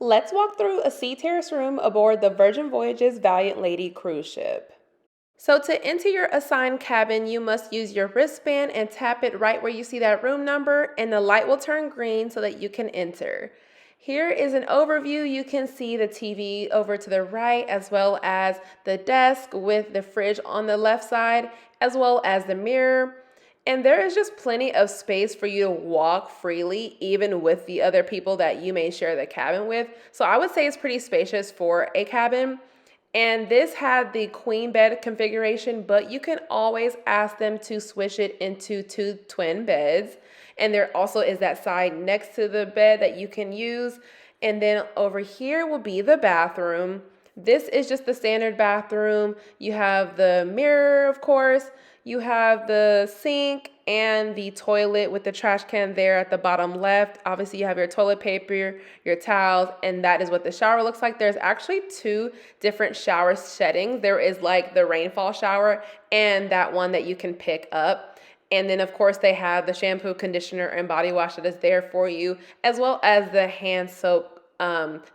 Let's walk through a sea terrace room aboard the Virgin Voyages Valiant Lady cruise ship. So to enter your assigned cabin, you must use your wristband and tap it right where you see that room number, and the light will turn green so that you can enter. Here is an overview. You can see the TV over to the right, as well as the desk with the fridge on the left side, as well as the mirror. And there is just plenty of space for you to walk freely, even with the other people that you may share the cabin with. So I would say it's pretty spacious for a cabin. And this had the queen bed configuration, but you can always ask them to switch it into 2 twin beds. And there also is that side next to the bed that you can use. And then over here will be the bathroom. This is just the standard bathroom. You have the mirror, of course. You have the sink and the toilet with the trash can there at the bottom left. Obviously, you have your toilet paper, your towels, and that is what the shower looks like. There's actually 2 different shower settings. There is like the rainfall shower and that one that you can pick up. And then, of course, they have the shampoo, conditioner, and body wash that is there for you, as well as the hand soap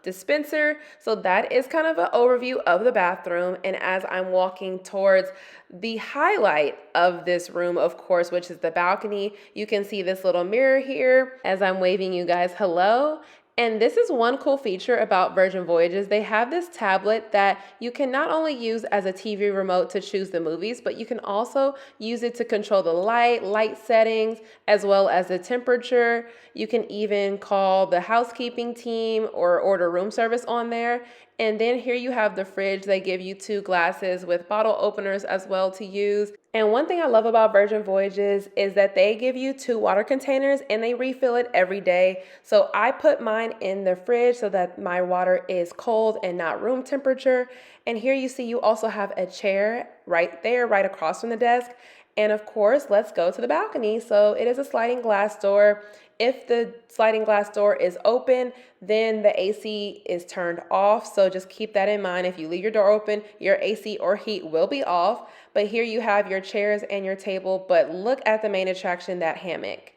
dispenser. So that is kind of an overview of the bathroom. And as I'm walking towards the highlight of this room, of course, which is the balcony, you can see this little mirror here as I'm waving you guys hello. And this is one cool feature about Virgin Voyages. They have this tablet that you can not only use as a TV remote to choose the movies, but you can also use it to control the light settings, as well as the temperature. You can even call the housekeeping team or order room service on there. And then here you have the fridge. They give you 2 glasses with bottle openers as well to use. And one thing I love about Virgin Voyages is that they give you 2 water containers and they refill it every day. So I put mine in the fridge so that my water is cold and not room temperature. And here you see you also have a chair right there, right across from the desk. And of course, let's go to the balcony. So it is a sliding glass door. If the sliding glass door is open, then the AC is turned off. So just keep that in mind. If you leave your door open, your AC or heat will be off. But here you have your chairs and your table. But look at the main attraction, that hammock.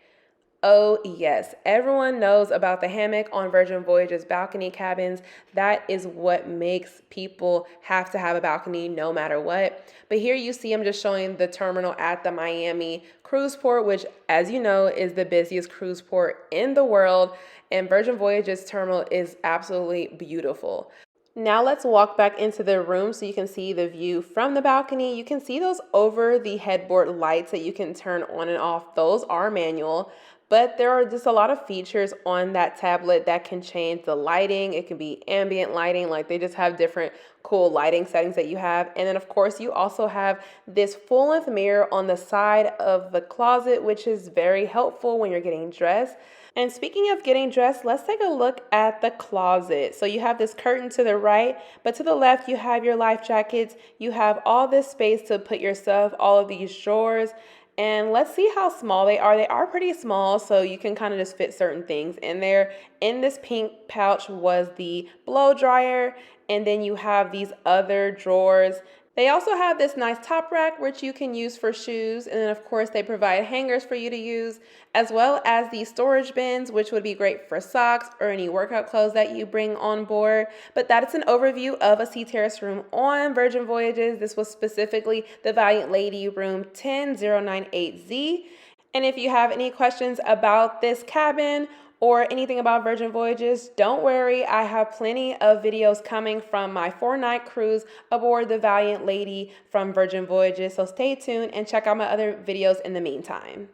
Oh yes, everyone knows about the hammock on Virgin Voyages balcony cabins. That is what makes people have to have a balcony no matter what. But here you see I'm just showing the terminal at the Miami cruise port, which, as you know, is the busiest cruise port in the world. And Virgin Voyages terminal is absolutely beautiful. Now let's walk back into the room so you can see the view from the balcony. You can see those over the headboard lights that you can turn on and off. Those are manual. But there are just a lot of features on that tablet that can change the lighting. It can be ambient lighting, like they just have different cool lighting settings that you have. And then of course you also have this full-length mirror on the side of the closet, which is very helpful when you're getting dressed. And speaking of getting dressed, let's take a look at the closet. So you have this curtain to the right, but to the left you have your life jackets. You have all this space to put your stuff, all of these drawers. And let's see how small they are. They are pretty small, so you can kind of just fit certain things in there. In this pink pouch was the blow dryer, and then you have these other drawers. They also have this nice top rack, which you can use for shoes. And then of course they provide hangers for you to use, as well as these storage bins, which would be great for socks or any workout clothes that you bring on board. But that is an overview of a sea terrace room on Virgin Voyages. This was specifically the Valiant Lady room 10098Z. And if you have any questions about this cabin or anything about Virgin Voyages, don't worry, I have plenty of videos coming from my 4-night cruise aboard the Valiant Lady from Virgin Voyages, so stay tuned and check out my other videos in the meantime.